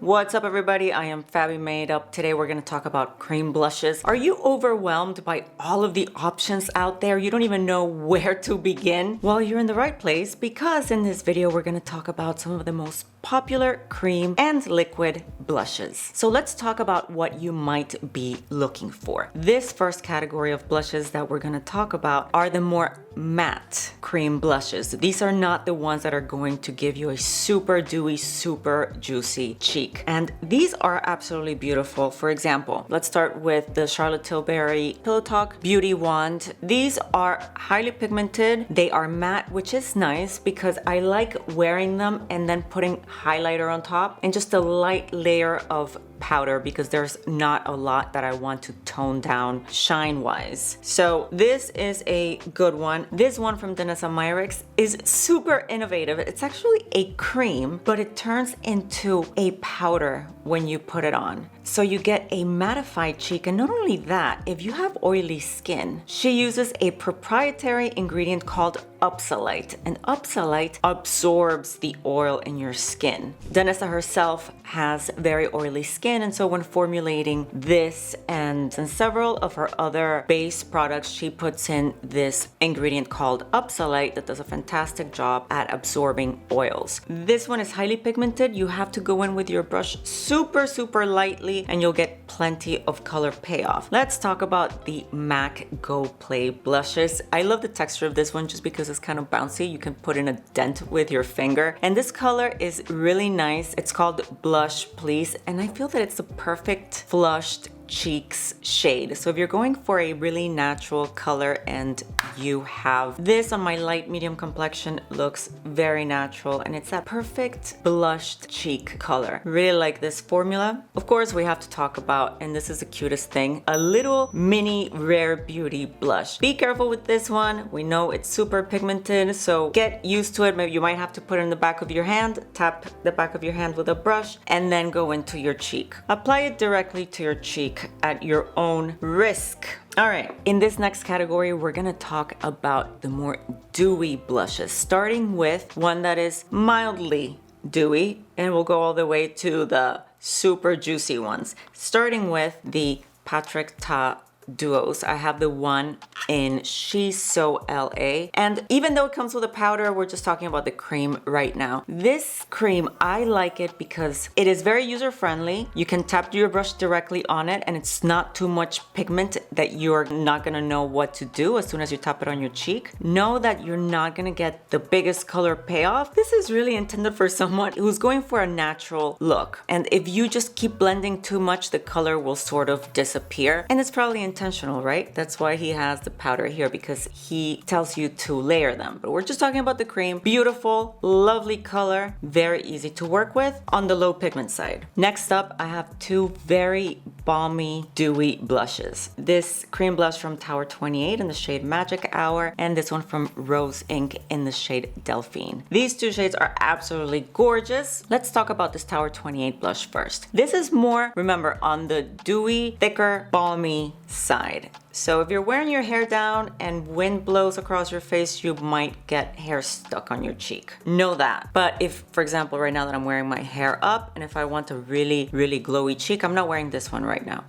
What's up everybody, I am Fabi Made Up. Today we're going to talk about cream blushes. Are you overwhelmed by all of the options out there? You don't even know where to begin? Well, you're in the right place because in this video we're going to talk about some of the most popular cream and liquid blushes. So let's talk about what you might be looking for. This first category of blushes that we're going to talk about are the more matte cream blushes. These are not the ones that are going to give you a super dewy, super juicy cheek. And these are absolutely beautiful. For example, let's start with the Charlotte Tilbury Pillow Talk Beauty Wand. These are highly pigmented. They are matte, which is nice because I like wearing them and then putting highlighter on top and just a light layer of powder because there's not a lot that I want to tone down shine wise. So this is a good one. This one from Danessa Myricks is super innovative. It's actually a cream, but it turns into a powder when you put it on. So you get a mattified cheek, and not only that, if you have oily skin, she uses a proprietary ingredient called oxalate, and oxalate absorbs the oil in your skin. Danessa herself has very oily skin, and so when formulating this and several of her other base products, she puts in this ingredient called oxalate that does a fantastic job at absorbing oils. This one is highly pigmented. You have to go in with your brush super lightly and you'll get plenty of color payoff. Let's talk about the MAC Go Play blushes. I love the texture of this one just because it's kind of bouncy. You can put in a dent with your finger. And this color is really nice. It's called Blush Please. And I feel that it's the perfect flushed cheeks shade. So if you're going for a really natural color and you have this on my light medium complexion, looks very natural and it's that perfect blushed cheek color. Really like this formula. Of course, we have to talk about, and this is the cutest thing, a little mini Rare Beauty blush. Be careful with this one. We know it's super pigmented, so get used to it. Maybe you might have to put it in the back of your hand, tap the back of your hand with a brush, and then go into your cheek. Apply it directly to your cheek at your own risk. All right, in this next category, we're gonna talk about the more dewy blushes, starting with one that is mildly dewy, and we'll go all the way to the super juicy ones, starting with the Patrick Ta duos. I have the one in She's So LA, and even though it comes with a powder, we're just talking about the cream right now. This cream, I like it because it is very user friendly. You can tap your brush directly on it and it's not too much pigment that you're not gonna know what to do as soon as you tap it on your cheek. Know that you're not gonna get the biggest color payoff. This is really intended for someone who's going for a natural look, and if you just keep blending too much, the color will sort of disappear, and it's probably intentional, right? That's why he has the powder here, because he tells you to layer them. But we're just talking about the cream. Beautiful, lovely color, very easy to work with on the low pigment side. Next up, I have two very balmy, dewy blushes. This cream blush from Tower 28 in the shade Magic Hour, and this one from Rose Inc in the shade Delphine. These two shades are absolutely gorgeous. Let's talk about this Tower 28 blush first. This is more, remember, on the dewy, thicker, balmy side. So if you're wearing your hair down and wind blows across your face, you might get hair stuck on your cheek. Know that. But if, for example, right now that I'm wearing my hair up, and if I want a really glowy cheek, I'm not wearing this one right now.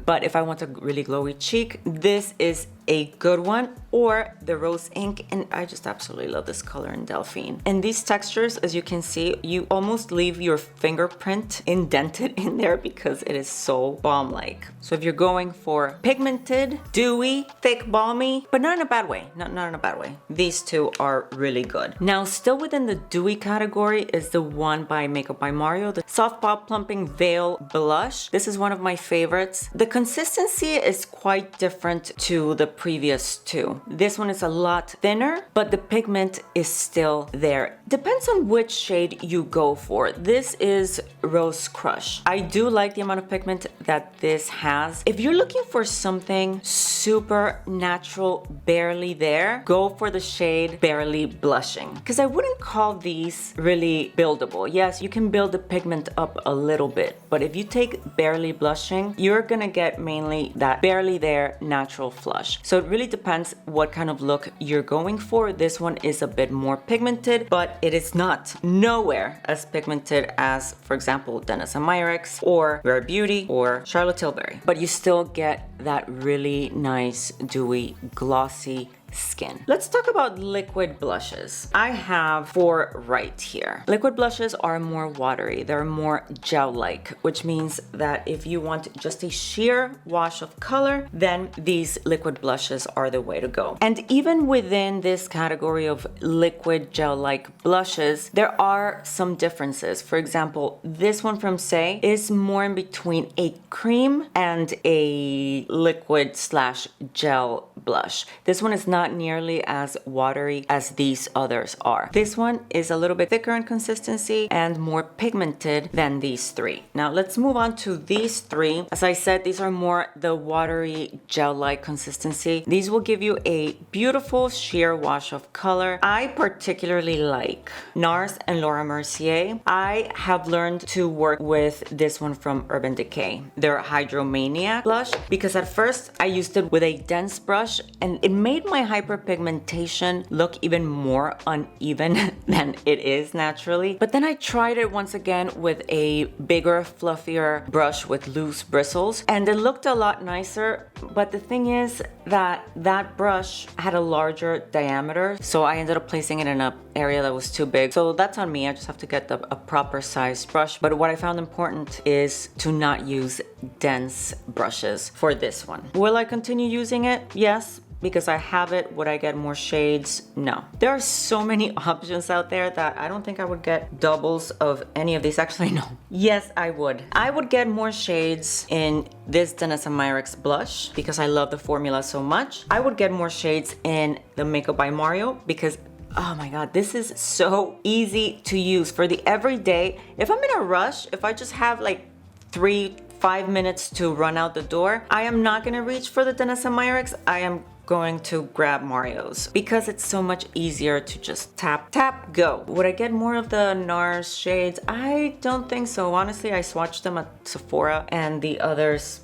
But if I want a really glowy cheek, this is a good one, or the Rose Ink, and I just absolutely love this color in Delphine. And these textures, as you can see, you almost leave your fingerprint indented in there because it is so balm-like. So if you're going for pigmented, dewy, thick, balmy, but not in a bad way, not in a bad way, these two are really good. Now, still within the dewy category is the one by Makeup by Mario, the Soft Pop Plumping Veil Blush. This is one of my favorites. The consistency is quite different to the previous two. This one is a lot thinner, but the pigment is still there. Depends on which shade you go for. This is Rose Crush. I do like the amount of pigment that this has. If you're looking for something super natural, barely there, go for the shade Barely Blushing, because I wouldn't call these really buildable. Yes, you can build the pigment up a little bit, but if you take Barely Blushing, you're gonna get mainly that barely there natural flush. So it really depends what kind of look you're going for. This one is a bit more pigmented, but it is not nowhere as pigmented as, for example, Dennis & Meyrick's or Rare Beauty or Charlotte Tilbury. But you still get that really nice, dewy, glossy skin. Let's talk about liquid blushes. I have 4 right here. Liquid blushes are more watery. They're more gel-like, which means that if you want just a sheer wash of color, then these liquid blushes are the way to go. And even within this category of liquid gel-like blushes, there are some differences. For example, this one from Say is more in between a cream and a liquid slash gel blush. This one is not nearly as watery as these others are. This one is a little bit thicker in consistency and more pigmented than these 3. Now let's move on to these 3. As I said, these are more the watery gel-like consistency. These will give you a beautiful sheer wash of color. I particularly like NARS and Laura Mercier. I have learned to work with this one from Urban Decay, their Hydromaniac blush, because at first I used it with a dense brush and it made my hyperpigmentation look even more uneven than it is naturally. But then I tried it once again with a bigger, fluffier brush with loose bristles and it looked a lot nicer. But the thing is that that brush had a larger diameter, so I ended up placing it in an area that was too big. So that's on me. I just have to get a proper sized brush. But what I found important is to not use dense brushes for this one. Will I continue using it? Yes. Because I have it. Would I get more shades? No. There are so many options out there that I don't think I would get doubles of any of these. Actually, no. Yes, I would. I would get more shades in this Dennis & Meyrick's blush because I love the formula so much. I would get more shades in the Makeup by Mario because oh my God, this is so easy to use for the everyday. If I'm in a rush, if I just have like 3-5 minutes to run out the door, I am not gonna reach for the Dennis & Meyrick's. I am going to grab Mario's because it's so much easier to just tap, tap, go. Would I get more of the NARS shades? I don't think so. Honestly, I swatched them at Sephora and the others.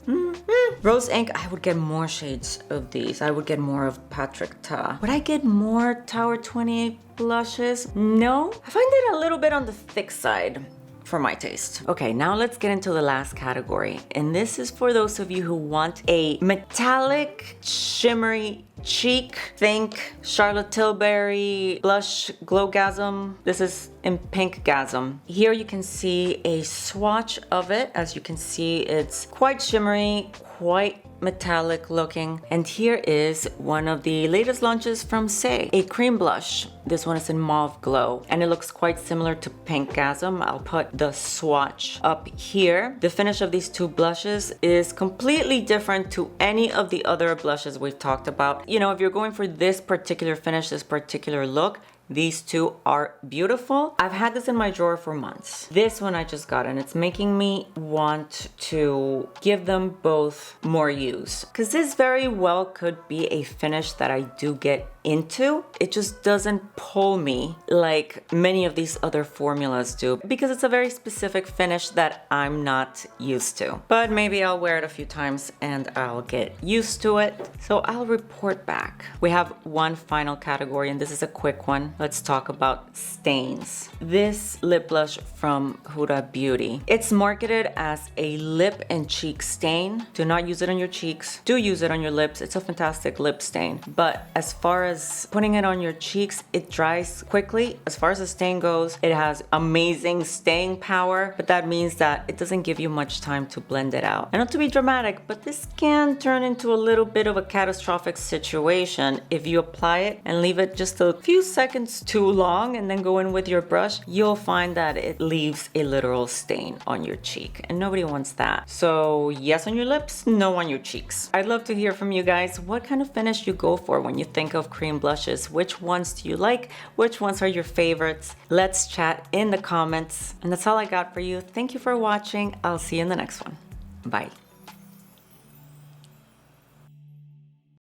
Rose Ink, I would get more shades of these. I would get more of Patrick Ta. Would I get more Tower 28 blushes? No. I find it a little bit on the thick side for my taste. Okay, now let's get into the last category. And this is for those of you who want a metallic, shimmery cheek. Think Charlotte Tilbury blush Glowgasm. This is in Pinkgasm. Here you can see a swatch of it. As you can see, it's quite shimmery, quite metallic looking. And here is one of the latest launches from Say, a cream blush. This one is in Mauve Glow and it looks quite similar to Pinkgasm. I'll put the swatch up here. The finish of these 2 blushes is completely different to any of the other blushes we've talked about. You know, if you're going for this particular finish, this particular look, these 2 are beautiful. I've had this in my drawer for months. This one I just got and it's making me want to give them both more use because this very well could be a finish that I do get into. It just doesn't pull me like many of these other formulas do because it's a very specific finish that I'm not used to. But maybe I'll wear it a few times and I'll get used to it. So I'll report back. We have one final category and this is a quick one. Let's talk about stains. This lip blush from Huda Beauty. It's marketed as a lip and cheek stain. Do not use it on your cheeks. Do use it on your lips. It's a fantastic lip stain. But as far as putting it on your cheeks, it dries quickly. As far as the stain goes, it has amazing staying power, but that means that it doesn't give you much time to blend it out. And not to be dramatic, but this can turn into a little bit of a catastrophic situation if you apply it and leave it just a few seconds too long and then go in with your brush. You'll find that it leaves a literal stain on your cheek and nobody wants that. So yes on your lips, no on your cheeks. I'd love to hear from you guys what kind of finish you go for when you think of cream blushes. Which ones do you like? Which ones are your favorites? Let's chat in the comments. And that's all I got for you. Thank you for watching. I'll see you in the next one. Bye.